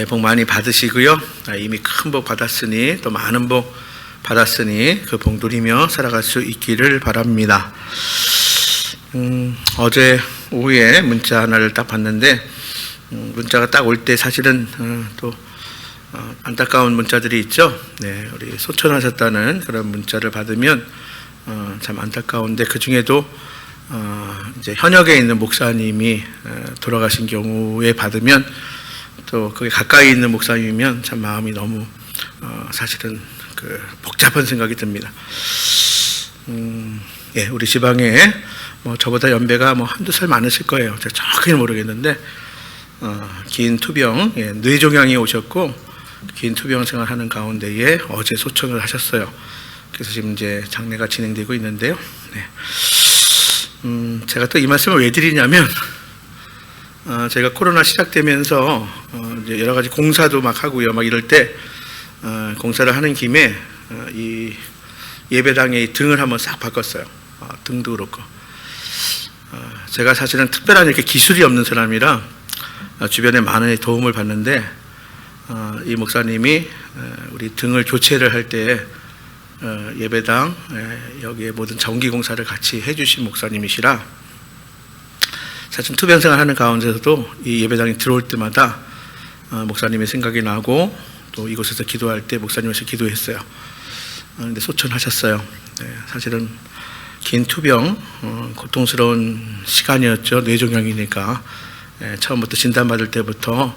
복 많이 받으시고요. 이미 큰 복 받았으니 또 많은 복 받았으니 그 복 누리며 살아갈 수 있기를 바랍니다. 어제 오후에 문자 하나를 딱 봤는데 문자가 딱 올 때 사실은 또 안타까운 문자들이 있죠. 네, 우리 소천하셨다는 그런 문자를 받으면 참 안타까운데 그 중에도 이제 현역에 있는 목사님이 돌아가신 경우에 받으면 또 그게 가까이 있는 목사님이면 참 마음이 너무 사실은 그 복잡한 생각이 듭니다. 예, 우리 지방에 뭐 저보다 연배가 뭐 한두 살 많으실 거예요. 제가 정확히는 모르겠는데 긴 투병, 예, 뇌종양이 오셨고 긴 투병 생활하는 가운데에 어제 소천을 하셨어요. 그래서 지금 이제 장례가 진행되고 있는데요. 네. 제가 또 이 말씀을 왜 드리냐면 제가 코로나 시작되면서 이제 여러 가지 공사도 막 하고요, 막 이럴 때 공사를 하는 김에 이 예배당의 등을 한번 싹 바꿨어요. 등도 그렇고 제가 사실은 특별한 이렇게 기술이 없는 사람이라 주변에 많은 도움을 받는데 이 목사님이 우리 등을 교체를 할 때 예배당 여기에 모든 전기 공사를 같이 해주신 목사님이시라 사실 투병 생활하는 가운데서도 이 예배당에 들어올 때마다 목사님의 생각이 나고 또 이곳에서 기도할 때 목사님에서 기도했어요. 근데 소천하셨어요. 네, 사실은 긴 투병 고통스러운 시간이었죠. 뇌종양이니까 처음부터 진단받을 때부터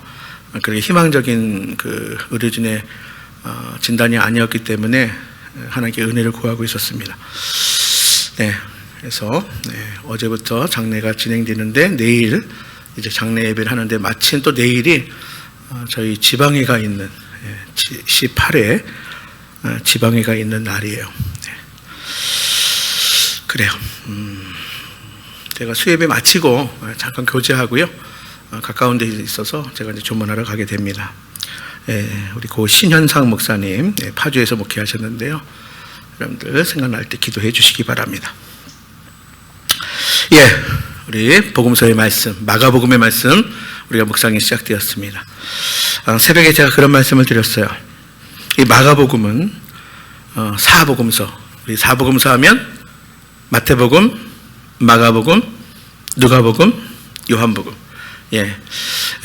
그렇게 희망적인 그 의료진의 진단이 아니었기 때문에 하나님께 은혜를 구하고 있었습니다. 네, 그래서 어제부터 장례가 진행되는데 내일 이제 장례 예배를 하는데 마침 또 내일이 저희 지방회가 있는 18회 지방회가 있는 날이에요. 네. 그래요. 제가 수예배 마치고 잠깐 교제하고요. 가까운 데 있어서 제가 이제 조문하러 가게 됩니다. 우리 고 신현상 목사님 파주에서 목회하셨는데요. 여러분들 생각날 때 기도해 주시기 바랍니다. 예, 우리 복음서의 말씀, 마가복음의 말씀 우리가 묵상이 시작되었습니다. 새벽에 제가 그런 말씀을 드렸어요. 이 마가복음은 사복음서, 우리 사복음서 하면 마태복음, 마가복음, 누가복음, 요한복음. 예,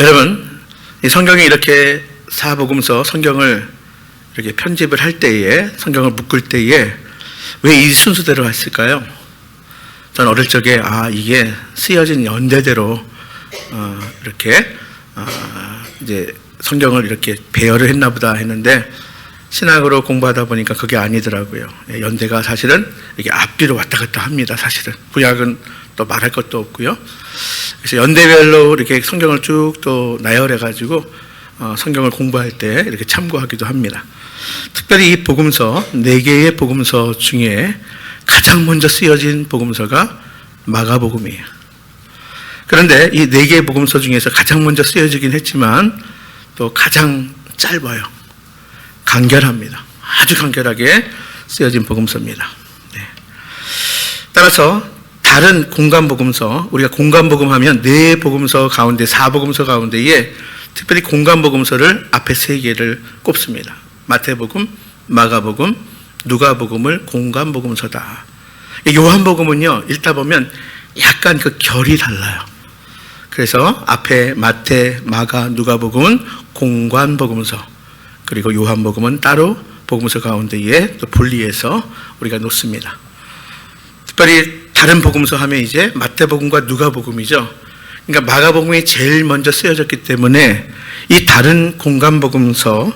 여러분 이 성경에 이렇게 사복음서 성경을 이렇게 편집을 할 때에 성경을 묶을 때에 왜 이 순서대로 했을까요? 저는 어릴 적에 이게 쓰여진 연대대로 이렇게 이제 성경을 이렇게 배열을 했나 보다 했는데 신학으로 공부하다 보니까 그게 아니더라고요. 연대가 사실은 이렇게 앞뒤로 왔다 갔다 합니다. 사실은 구약은 또 말할 것도 없고요. 그래서 연대별로 이렇게 성경을 쭉 또 나열해 가지고 성경을 공부할 때 이렇게 참고하기도 합니다. 특별히 이 복음서 4개의 복음서 중에 가장 먼저 쓰여진 복음서가 마가복음이에요. 그런데 이 4개의 복음서 중에서 가장 먼저 쓰여지긴 했지만 또 가장 짧아요. 간결합니다. 아주 간결하게 쓰여진 복음서입니다. 네. 따라서 다른 공간복음서, 우리가 공간복음하면 4복음서 가운데 4복음서 가운데에 특별히 공간복음서를 앞에 3개를 꼽습니다. 마태복음, 마가복음, 누가복음을 공간복음서다. 요한복음은요, 읽다 보면 약간 그 결이 달라요. 그래서 앞에 마태, 마가, 누가복음은 공관복음서, 그리고 요한복음은 따로 복음서 가운데에 또 분리해서 우리가 놓습니다. 특별히 다른 복음서 하면 이제 마태복음과 누가복음이죠. 그러니까 마가복음이 제일 먼저 쓰여졌기 때문에 이 다른 공간복음서,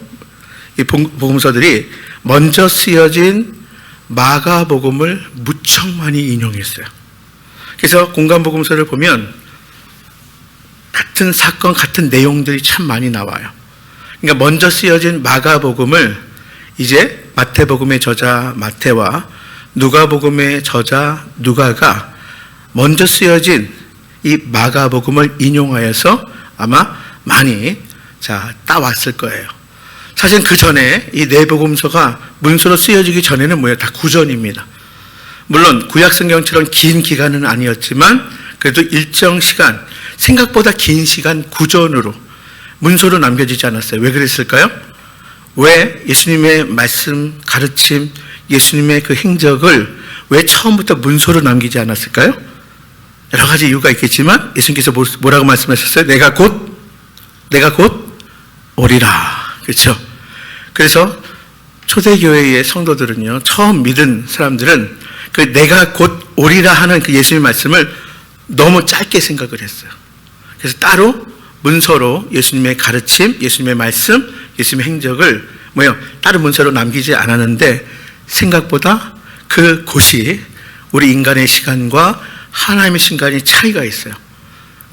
이 복음서들이 먼저 쓰여진 마가복음을 무척 많이 인용했어요. 그래서 공간복음서를 보면 같은 사건, 같은 내용들이 참 많이 나와요. 그러니까 먼저 쓰여진 마가복음을 이제 마태복음의 저자 마태와 누가복음의 저자 누가가 먼저 쓰여진 이 마가복음을 인용하여서 아마 많이 따왔을 거예요. 사실 그 전에 이 4복음서가 문서로 쓰여지기 전에는 뭐예요? 다 구전입니다. 물론 구약성경처럼 긴 기간은 아니었지만 그래도 일정 시간, 생각보다 긴 시간 구전으로 문서로 남겨지지 않았어요. 왜 그랬을까요? 왜 예수님의 말씀, 가르침, 예수님의 그 행적을 왜 처음부터 문서로 남기지 않았을까요? 여러 가지 이유가 있겠지만 예수님께서 뭐라고 말씀하셨어요? 내가 곧 오리라. 그렇죠? 그래서 초대교회의 성도들은요, 처음 믿은 사람들은 그 내가 곧 오리라 하는 그 예수님의 말씀을 너무 짧게 생각을 했어요. 그래서 따로 문서로 예수님의 가르침, 예수님의 말씀, 예수님의 행적을 따로 문서로 남기지 않았는데 생각보다 그 곳이 우리 인간의 시간과 하나님의 시간이 차이가 있어요.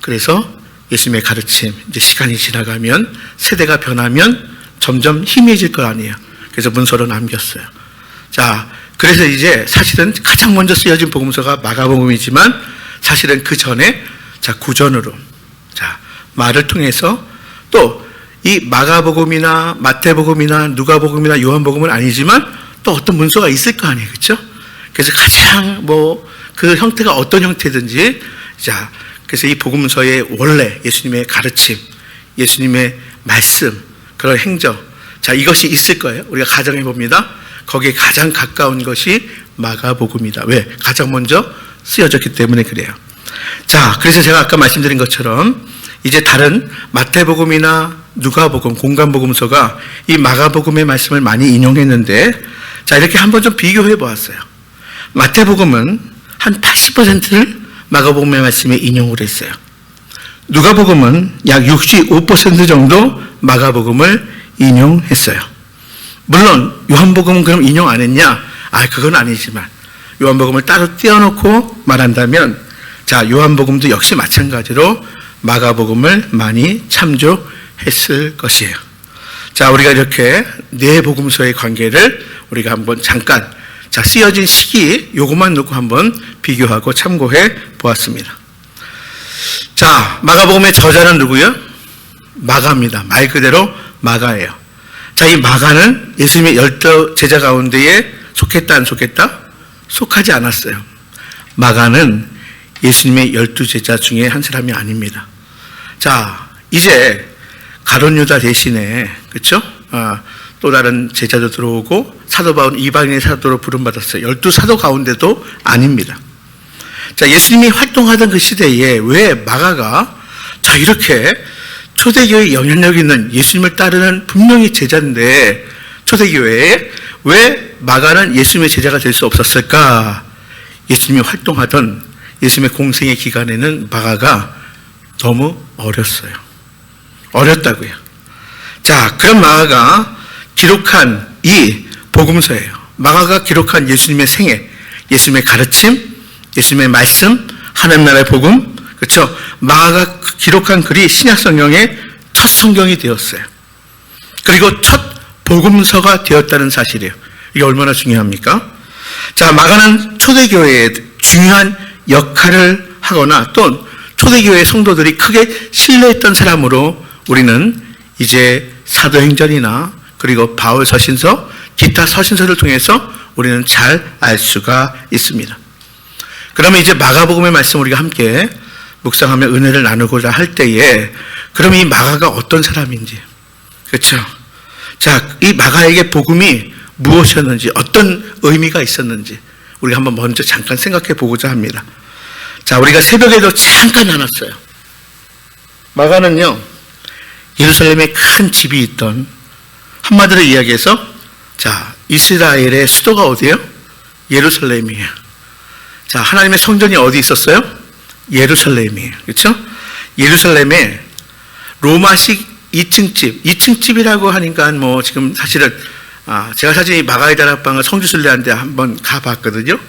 그래서 예수님의 가르침, 이제 시간이 지나가면 세대가 변하면 점점 희미해질 거 아니에요. 그래서 문서로 남겼어요. 자, 그래서 이제 사실은 가장 먼저 쓰여진 복음서가 마가복음이지만 사실은 그 전에 구전으로 말을 통해서 또 이 마가복음이나 마태복음이나 누가복음이나 요한복음은 아니지만 또 어떤 문서가 있을 거 아니에요. 그렇죠? 그래서 가장 그 형태가 어떤 형태든지 그래서 이 복음서의 원래 예수님의 가르침, 예수님의 말씀, 그런 행적 이것이 있을 거예요. 우리가 가정해 봅니다. 거기에 가장 가까운 것이 마가복음이다. 왜? 가장 먼저 쓰여졌기 때문에 그래요. 그래서 제가 아까 말씀드린 것처럼 이제 다른 마태복음이나 누가복음, 공간복음서가 이 마가복음의 말씀을 많이 인용했는데 이렇게 한번 좀 비교해 보았어요. 마태복음은 한 80%를 마가복음의 말씀에 인용을 했어요. 누가복음은 약 65% 정도 마가복음을 인용했어요. 물론 요한복음은 그럼 인용 안 했냐? 그건 아니지만 요한복음을 따로 떼어놓고 말한다면 요한복음도 역시 마찬가지로 마가복음을 많이 참조했을 것이에요. 우리가 이렇게 네 복음서의 관계를 우리가 한번 잠깐 쓰여진 시기 요것만 놓고 한번 비교하고 참고해 보았습니다. 마가복음의 저자는 누구요? 마가입니다. 말 그대로 마가예요. 이 마가는 예수님의 12 제자 가운데에 속했다 안 속했다? 속하지 않았어요. 마가는 예수님의 12 제자 중에 한 사람이 아닙니다. 이제 가룟 유다 대신에 그렇죠? 또 다른 제자도 들어오고 사도 바울은 이방인의 사도로 부름받았어요. 12 사도 가운데도 아닙니다. 예수님이 활동하던 그 시대에 왜 마가가 이렇게 초대교회에 영향력 있는 예수님을 따르는 분명히 제자인데 초대교회에 왜 마가는 예수님의 제자가 될 수 없었을까? 예수님이 활동하던 예수님의 공생의 기간에는 마가가 너무 어렸어요. 어렸다고요. 그런 마가가 기록한 이 복음서예요. 마가가 기록한 예수님의 생애, 예수님의 가르침, 예수님의 말씀, 하나님 나라의 복음, 그렇죠? 마가가 기록한 글이 신약 성경의 첫 성경이 되었어요. 그리고 첫 복음서가 되었다는 사실이에요. 이게 얼마나 중요합니까? 마가는 초대교회에 중요한 역할을 하거나 또 초대교회 성도들이 크게 신뢰했던 사람으로 우리는 이제 사도행전이나 그리고 바울 서신서, 기타 서신서를 통해서 우리는 잘 알 수가 있습니다. 그러면 이제 마가복음의 말씀 우리가 함께 묵상하며 은혜를 나누고자 할 때에 그럼 이 마가가 어떤 사람인지, 그렇죠? 이 마가에게 복음이 무엇이었는지, 어떤 의미가 있었는지 우리가 한번 먼저 잠깐 생각해 보고자 합니다. 우리가 새벽에도 잠깐 나눴어요. 마가는요, 예루살렘에 큰 집이 있던, 한마디로 이야기해서 이스라엘의 수도가 어디예요? 예루살렘이에요. 하나님의 성전이 어디 있었어요? 예루살렘이에요. 그렇죠? 예루살렘에 로마식 2층 집, 2층 집이라고 하니까 지금 사실은 제가 사실 이 마가의 다락방을 성주순례하는데 한번 가봤거든요.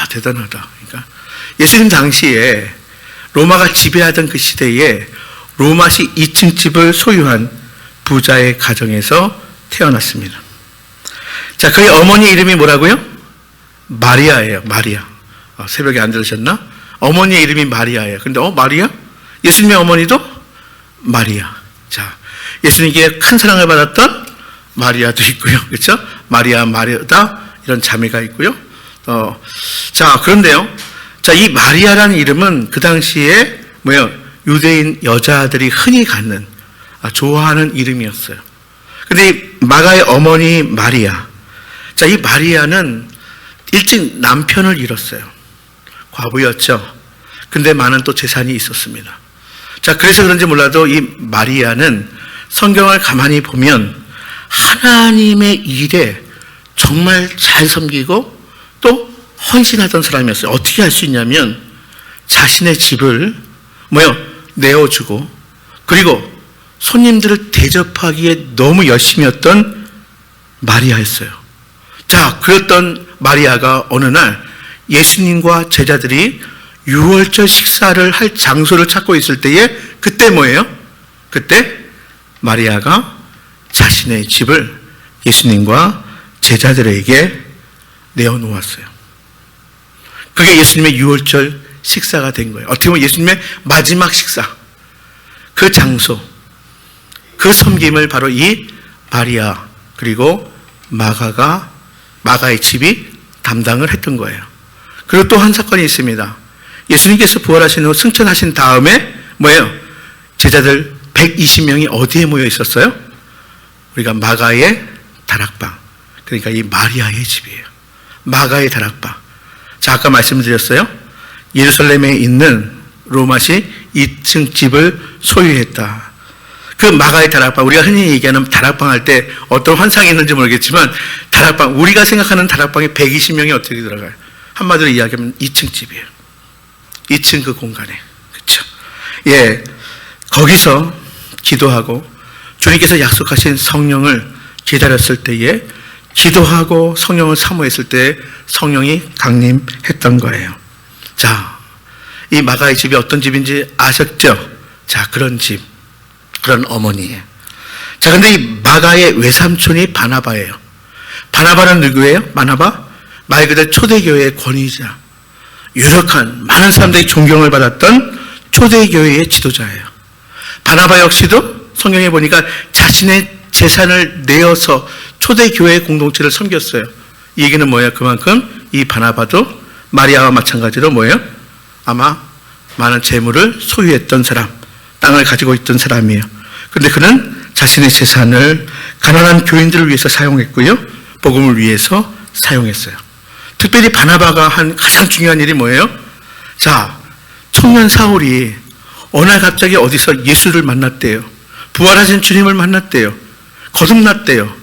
대단하다. 그러니까 예수님 당시에 로마가 지배하던 그 시대에 로마식 2층 집을 소유한 부자의 가정에서 태어났습니다. 그의 어머니 이름이 뭐라고요? 마리아예요. 마리아. 새벽에 안 들으셨나? 어머니의 이름이 마리아예요. 근데 마리아? 예수님의 어머니도 마리아. 예수님께 큰 사랑을 받았던 마리아도 있고요. 그렇죠? 마리아, 마르다 이런 자매가 있고요. 그런데요. 이 마리아라는 이름은 그 당시에 유대인 여자들이 흔히 갖는 좋아하는 이름이었어요. 근데 이 마가의 어머니 마리아. 자, 이 마리아는 일찍 남편을 잃었어요. 과부였죠. 근데 많은 또 재산이 있었습니다. 자, 그래서 그런지 몰라도 이 마리아는 성경을 가만히 보면 하나님의 일에 정말 잘 섬기고 또 헌신하던 사람이었어요. 어떻게 할 수 있냐면 자신의 집을 내어주고 그리고 손님들을 대접하기에 너무 열심히 했던 마리아였어요. 자, 그랬던 마리아가 어느 날 예수님과 제자들이 유월절 식사를 할 장소를 찾고 있을 때에 그때 그때 마리아가 자신의 집을 예수님과 제자들에게 내어놓았어요. 그게 예수님의 유월절 식사가 된 거예요. 어떻게 보면 예수님의 마지막 식사, 그 장소, 그 섬김을 바로 이 마리아 그리고 마가의 집이 담당을 했던 거예요. 그리고 또 한 사건이 있습니다. 예수님께서 부활하신 후 승천하신 다음에 제자들 120명이 어디에 모여 있었어요? 우리가 마가의 다락방, 그러니까 이 마리아의 집이에요. 마가의 다락방. 자, 아까 말씀드렸어요. 예루살렘에 있는 로마시 2층 집을 소유했다. 그 마가의 다락방, 우리가 흔히 얘기하는 다락방 할 때 어떤 환상이 있는지 모르겠지만 다락방, 우리가 생각하는 다락방에 120명이 어떻게 들어가요? 한마디로 이야기하면 2층 집이에요. 2층 그 공간에. 그렇죠? 예, 거기서 기도하고 주님께서 약속하신 성령을 기다렸을 때에 기도하고 성령을 사모했을 때 성령이 강림했던 거예요. 자, 이 마가의 집이 어떤 집인지 아셨죠? 자, 그런 집, 그런 어머니예요. 자, 근데 이 마가의 외삼촌이 바나바예요. 바나바는 누구예요? 바나바? 말 그대로 초대교회의 권위자, 유력한 많은 사람들이 존경을 받았던 초대교회의 지도자예요. 바나바 역시도 성경에 보니까 자신의 재산을 내어서 초대교회 공동체를 섬겼어요. 이 얘기는 뭐예요? 그만큼 이 바나바도 마리아와 마찬가지로 아마 많은 재물을 소유했던 사람, 땅을 가지고 있던 사람이에요. 그런데 그는 자신의 재산을 가난한 교인들을 위해서 사용했고요, 복음을 위해서 사용했어요. 특별히 바나바가 한 가장 중요한 일이 뭐예요? 자, 청년 사울이 어느 날 갑자기 어디서 예수를 만났대요. 부활하신 주님을 만났대요. 거듭났대요.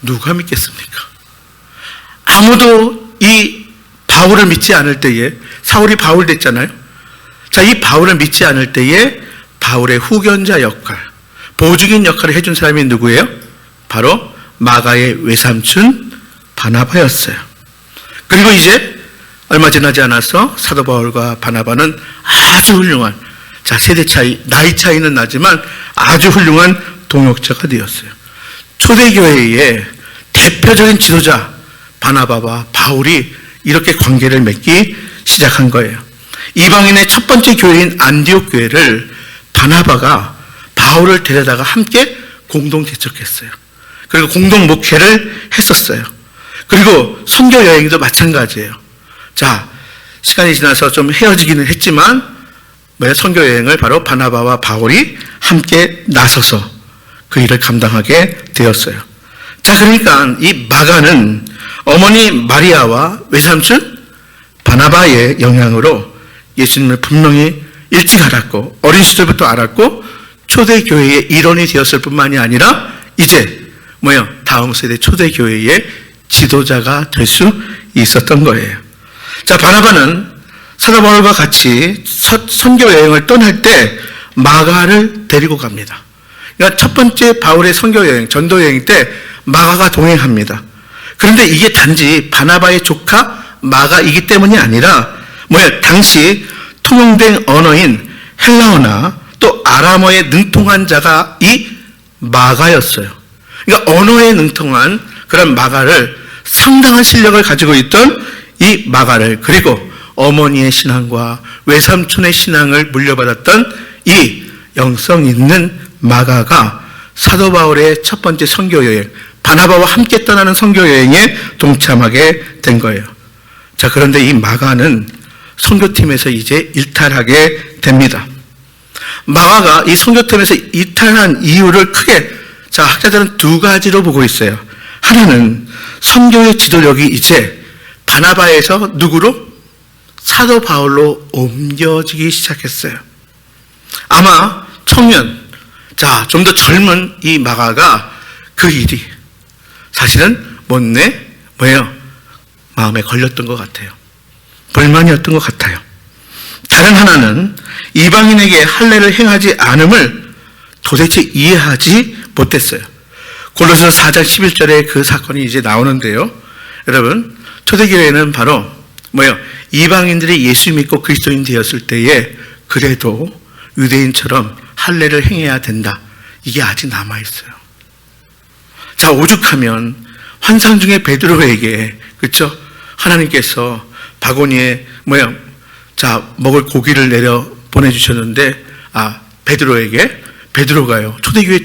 누가 믿겠습니까? 아무도 이 바울을 믿지 않을 때에, 사울이 바울 됐잖아요. 자, 이 바울을 믿지 않을 때에 바울의 후견자 역할, 보증인 역할을 해준 사람이 누구예요? 바로 마가의 외삼촌 바나바였어요. 그리고 이제 얼마 지나지 않아서 사도 바울과 바나바는 아주 훌륭한, 자, 세대 차이, 나이 차이는 나지만 아주 훌륭한 동역자가 되었어요. 초대교회의 대표적인 지도자 바나바와 바울이 이렇게 관계를 맺기 시작한 거예요. 이방인의 첫 번째 교회인 안디옥 교회를 바나바가 바울을 데려다가 함께 공동 개척했어요. 그리고 공동 목회를 했었어요. 그리고 선교 여행도 마찬가지예요. 자, 시간이 지나서 좀 헤어지기는 했지만 선교 여행을 바로 바나바와 바울이 함께 나서서 그 일을 감당하게 되었어요. 자, 그러니까 이 마가는 어머니 마리아와 외삼촌 바나바의 영향으로 예수님을 분명히 일찍 알았고 어린 시절부터 알았고 초대교회의 일원이 되었을 뿐만이 아니라 이제 다음 세대 초대교회의 지도자가 될 수 있었던 거예요. 자, 바나바는 사도 바울과 같이 선교 여행을 떠날 때 마가를 데리고 갑니다. 그러니까 첫 번째 바울의 선교 여행, 전도 여행 때 마가가 동행합니다. 그런데 이게 단지 바나바의 조카 마가이기 때문이 아니라 당시 통용된 언어인 헬라어나 또 아람어에 능통한 자가 이 마가였어요. 그러니까 언어에 능통한 그런 마가를, 상당한 실력을 가지고 있던 이 마가를, 그리고 어머니의 신앙과 외삼촌의 신앙을 물려받았던 이 영성 있는 마가가 사도 바울의 첫 번째 선교 여행, 바나바와 함께 떠나는 선교 여행에 동참하게 된 거예요. 자, 그런데 이 마가는 선교팀에서 이제 일탈하게 됩니다. 마가가 이 선교팀에서 이탈한 이유를 크게 학자들은 두 가지로 보고 있어요. 하나는 선교의 지도력이 이제 바나바에서 누구로? 사도 바울로 옮겨지기 시작했어요. 아마 청년, 좀 더 젊은 이 마가가 그 일이 사실은 뭐예요? 마음에 걸렸던 것 같아요. 불만이었던 것 같아요. 다른 하나는 이방인에게 할례를 행하지 않음을 도대체 이해하지 못했어요. 골로새서 4장 11절에 그 사건이 이제 나오는데요. 여러분, 초대교회는 바로 이방인들이 예수 믿고 그리스도인 되었을 때에 그래도 유대인처럼 할례를 행해야 된다. 이게 아직 남아있어요. 오죽하면 환상 중에 베드로에게, 그렇죠? 하나님께서 바구니에 먹을 고기를 내려 보내주셨는데, 베드로가요, 초대교회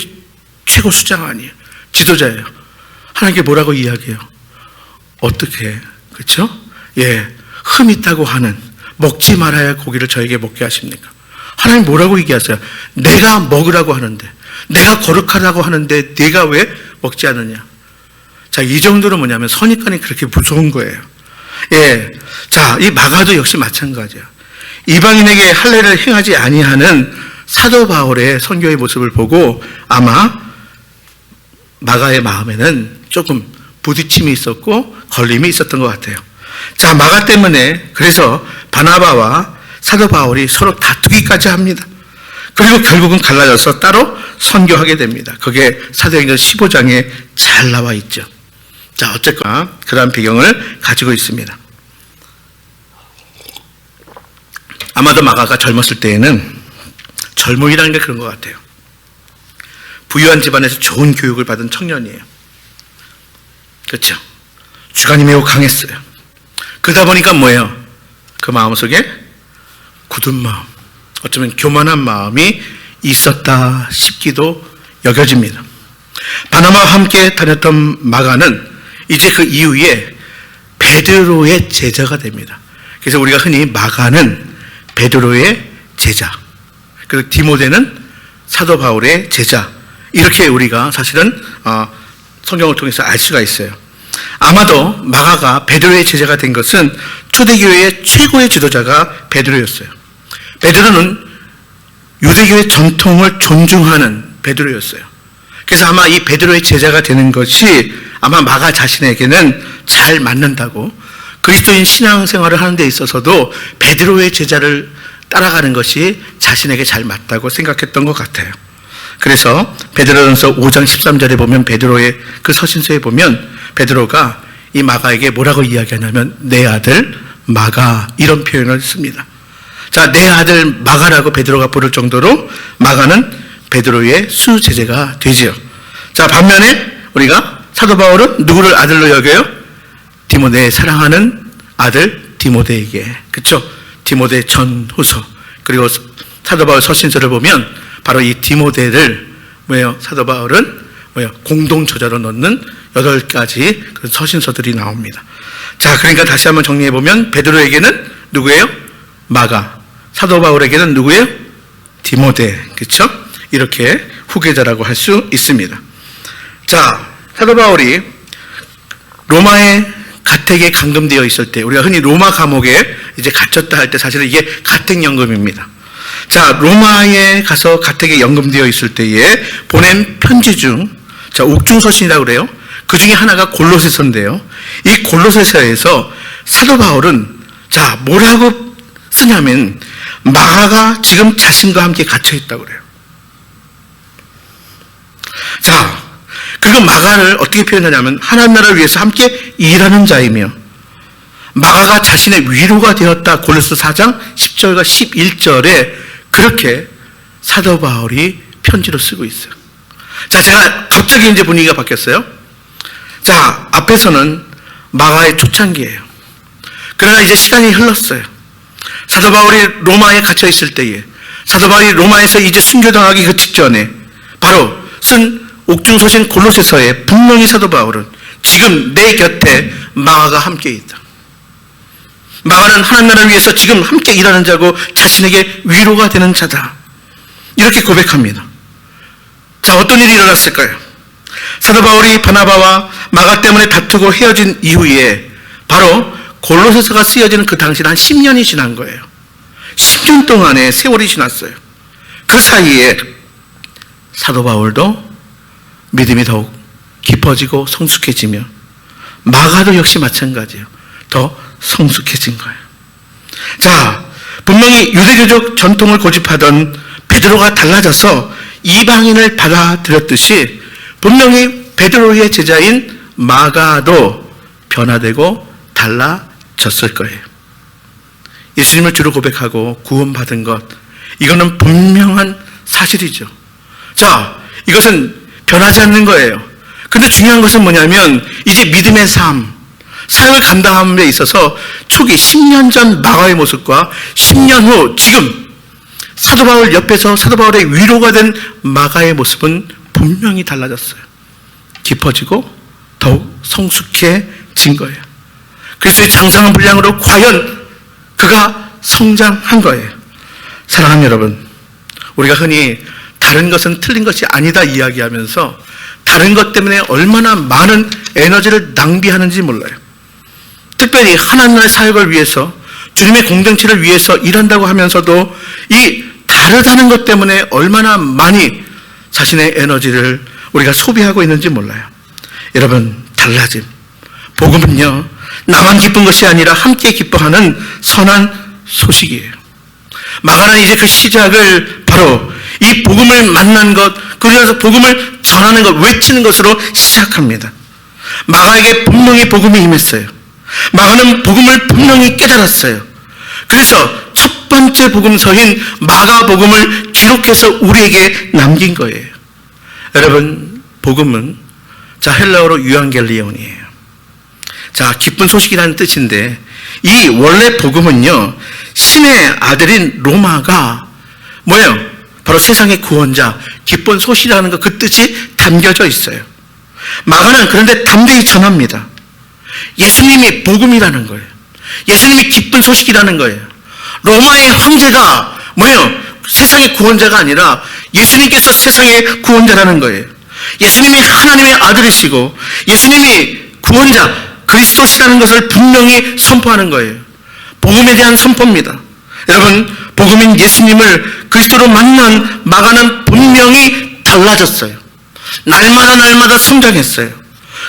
최고 수장 아니에요. 지도자예요. 하나님께 뭐라고 이야기해요? 어떻게, 그렇죠? 흠 있다고 하는, 먹지 말아야 할 고기를 저에게 먹게 하십니까? 하나님 뭐라고 얘기하세요? 내가 먹으라고 하는데, 내가 거룩하라고 하는데 내가 왜 먹지 않느냐? 이 정도로 뭐냐면 선입관이 그렇게 무서운 거예요. 이 마가도 역시 마찬가지예요. 이방인에게 할례를 행하지 아니하는 사도 바울의 선교의 모습을 보고 아마 마가의 마음에는 조금 부딪힘이 있었고 걸림이 있었던 것 같아요. 마가 때문에 그래서 바나바와 사도 바울이 서로 다투기까지 합니다. 그리고 결국은 갈라져서 따로 선교하게 됩니다. 그게 사도행전 15장에 잘 나와 있죠. 어쨌거나 그러한 배경을 가지고 있습니다. 아마도 마가가 젊었을 때에는 젊음이라는 게 그런 것 같아요. 부유한 집안에서 좋은 교육을 받은 청년이에요. 그렇죠? 주관이 매우 강했어요. 그러다 보니까 뭐예요? 그 마음속에 굳은 마음, 어쩌면 교만한 마음이 있었다 싶기도 여겨집니다. 바나바와 함께 다녔던 마가는 이제 그 이후에 베드로의 제자가 됩니다. 그래서 우리가 흔히 마가는 베드로의 제자, 그리고 디모데는 사도 바울의 제자, 이렇게 우리가 사실은 성경을 통해서 알 수가 있어요. 아마도 마가가 베드로의 제자가 된 것은 초대교회의 최고의 지도자가 베드로였어요. 베드로는 유대교의 전통을 존중하는 베드로였어요. 그래서 아마 이 베드로의 제자가 되는 것이 아마 마가 자신에게는 잘 맞는다고, 그리스도인 신앙생활을 하는 데 있어서도 베드로의 제자를 따라가는 것이 자신에게 잘 맞다고 생각했던 것 같아요. 그래서 베드로전서 5장 13절에 보면 베드로의 그 서신서에 보면 베드로가 이 마가에게 뭐라고 이야기하냐면 내 아들 마가, 이런 표현을 씁니다. 내 아들 마가라고 베드로가 부를 정도로 마가는 베드로의 수제자가 되지요. 반면에 우리가 사도 바울은 누구를 아들로 여겨요? 디모데의 사랑하는 아들 디모데에게, 그렇죠? 디모데 전후서, 그리고 사도 바울 서신서를 보면 바로 이 디모데를 사도 바울은 공동 저자로 넣는 8가지 그 서신서들이 나옵니다. 그러니까 다시 한번 정리해 보면 베드로에게는 누구예요? 마가. 사도 바울에게는 누구예요? 디모데. 그렇죠? 이렇게 후계자라고 할 수 있습니다. 사도 바울이 로마의 가택에 감금되어 있을 때, 우리가 흔히 로마 감옥에 이제 갇혔다 할 때 사실은 이게 가택연금입니다. 로마에 가서 가택에 연금되어 있을 때에 보낸 편지 중, 옥중서신이라고 그래요. 그 중에 하나가 골로새서인데요. 이 골로새서에서 사도 바울은 뭐라고 쓰냐면 마가가 지금 자신과 함께 갇혀 있다고 그래요. 그리고 마가를 어떻게 표현하냐면 하나님 나라를 위해서 함께 일하는 자이며 마가가 자신의 위로가 되었다. 골로새 4장 10절과 11절에 그렇게 사도 바울이 편지로 쓰고 있어요. 제가 갑자기 이제 분위기가 바뀌었어요. 앞에서는 마가의 초창기예요. 그러나 이제 시간이 흘렀어요. 사도 바울이 로마에 갇혀 있을 때에, 사도 바울이 로마에서 이제 순교당하기 그 직전에 바로 쓴 옥중서신 골로새서에 분명히 사도 바울은 지금 내 곁에 마가가 함께 있다. 마가는 하나님 나라를 위해서 지금 함께 일하는 자고 자신에게 위로가 되는 자다. 이렇게 고백합니다. 자, 어떤 일이 일어났을까요? 사도 바울이 바나바와 마가 때문에 다투고 헤어진 이후에 바로 골로새서가 쓰여지는 그 당시는 한 10년이 지난 거예요. 10년 동안의 세월이 지났어요. 그 사이에 사도 바울도 믿음이 더욱 깊어지고 성숙해지며 마가도 역시 마찬가지예요. 더 성숙해진 거예요. 자, 분명히 유대교적 전통을 고집하던 베드로가 달라져서 이방인을 받아들였듯이 분명히 베드로의 제자인 마가도 변화되고 달라졌을 거예요. 예수님을 주로 고백하고 구원받은 것, 이거는 분명한 사실이죠. 자, 이것은 변하지 않는 거예요. 근데 중요한 것은 뭐냐면 이제 믿음의 삶, 사역을 감당함에 있어서 초기 10년 전 마가의 모습과 10년 후 지금 사도 바울 옆에서 사도 바울의 위로가 된 마가의 모습은 분명히 달라졌어요. 깊어지고 더욱 성숙해진 거예요. 그리스도의 장성한 분량으로 과연 그가 성장한 거예요. 사랑하는 여러분, 우리가 흔히 다른 것은 틀린 것이 아니다 이야기하면서 다른 것 때문에 얼마나 많은 에너지를 낭비하는지 몰라요. 특별히 하나님의 사역을 위해서, 주님의 공동체를 위해서 일한다고 하면서도 이 다르다는 것 때문에 얼마나 많이 자신의 에너지를 우리가 소비하고 있는지 몰라요. 여러분, 달라짐. 복음은요, 나만 기쁜 것이 아니라 함께 기뻐하는 선한 소식이에요. 마가는 이제 그 시작을 바로 이 복음을 만난 것, 그래서 복음을 전하는 것, 외치는 것으로 시작합니다. 마가에게 분명히 복음이 임했어요. 마가는 복음을 분명히 깨달았어요. 그래서 첫 번째 복음서인 마가복음을 기록해서 우리에게 남긴 거예요. 여러분, 복음은 헬라어로 유앙겔리온이에요. 기쁜 소식이라는 뜻인데 이 원래 복음은요, 신의 아들인 로마가 뭐예요? 바로 세상의 구원자, 기쁜 소식이라는 것, 그 뜻이 담겨져 있어요. 마가는 그런데 담대히 전합니다. 예수님이 복음이라는 거예요. 예수님이 기쁜 소식이라는 거예요. 로마의 황제가 뭐예요? 세상의 구원자가 아니라 예수님께서 세상의 구원자라는 거예요. 예수님이 하나님의 아들이시고 예수님이 구원자, 그리스도시라는 것을 분명히 선포하는 거예요. 복음에 대한 선포입니다. 여러분, 복음인 예수님을 그리스도로 만난 마가는 분명히 달라졌어요. 날마다 성장했어요.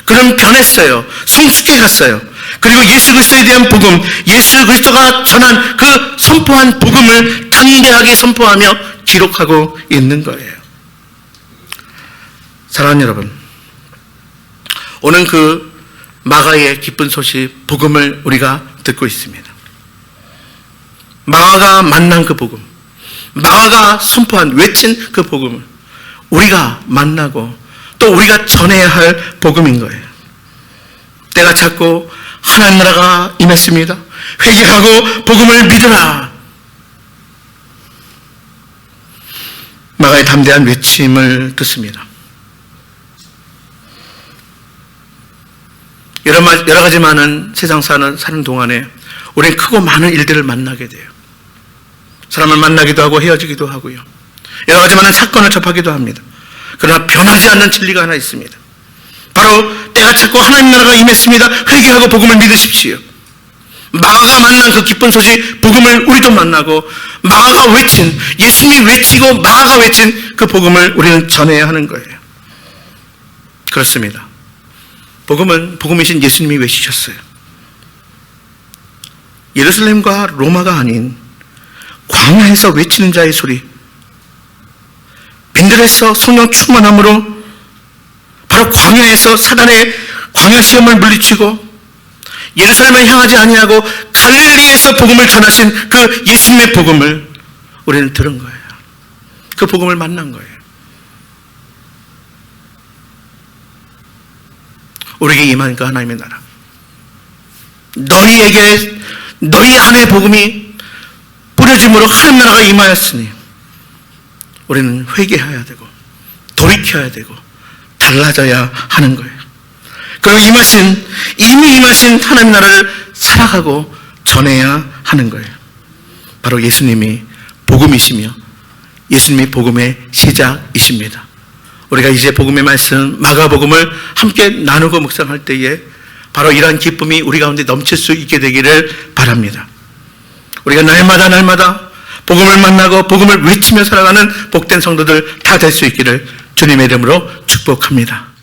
그럼 변했어요. 성숙해 갔어요. 그리고 예수 그리스도에 대한 복음, 예수 그리스도가 전한 그 선포한 복음을 담대하게 선포하며 기록하고 있는 거예요. 사랑하는 여러분, 오늘 그 마가의 기쁜 소식, 복음을 우리가 듣고 있습니다. 마가가 만난 그 복음, 마가가 선포한, 외친 그 복음을 우리가 만나고 또 우리가 전해야 할 복음인 거예요. 때가 찼고 하나님 나라가 임했습니다. 회개하고 복음을 믿으라. 마가의 담대한 외침을 듣습니다. 여러 가지 많은 세상 사는 동안에 우리는 크고 많은 일들을 만나게 돼요. 사람을 만나기도 하고 헤어지기도 하고요. 여러 가지 많은 사건을 접하기도 합니다. 그러나 변하지 않는 진리가 하나 있습니다. 바로 때가 찼고 하나님 나라가 임했습니다. 회개하고 복음을 믿으십시오. 마가가 만난 그 기쁜 소식, 복음을 우리도 만나고 마가가 외친, 예수님이 외치고 마가가 외친 그 복음을 우리는 전해야 하는 거예요. 그렇습니다. 복음은 복음이신 예수님이 외치셨어요. 예루살렘과 로마가 아닌 광야에서 외치는 자의 소리, 빈들에서 성령 충만함으로 바로 광야에서 사단의 광야 시험을 물리치고 예루살렘을 향하지 아니하고 갈릴리에서 복음을 전하신 그 예수님의 복음을 우리는 들은 거예요. 그 복음을 만난 거예요. 우리에게 임한 그 하나님의 나라, 너희에게 너희 안에 복음이 뿌려짐으로 하나님 나라가 임하였으니 우리는 회개해야 되고 돌이켜야 되고 달라져야 하는 거예요. 그리고 이미 임하신 하나님 나라를 살아가고 전해야 하는 거예요. 바로 예수님이 복음이시며 예수님이 복음의 시작이십니다. 우리가 이제 복음의 말씀 마가복음을 함께 나누고 묵상할 때에 바로 이러한 기쁨이 우리 가운데 넘칠 수 있게 되기를 바랍니다. 우리가 날마다 복음을 만나고 복음을 외치며 살아가는 복된 성도들 다 될 수 있기를 주님의 이름으로 축복합니다.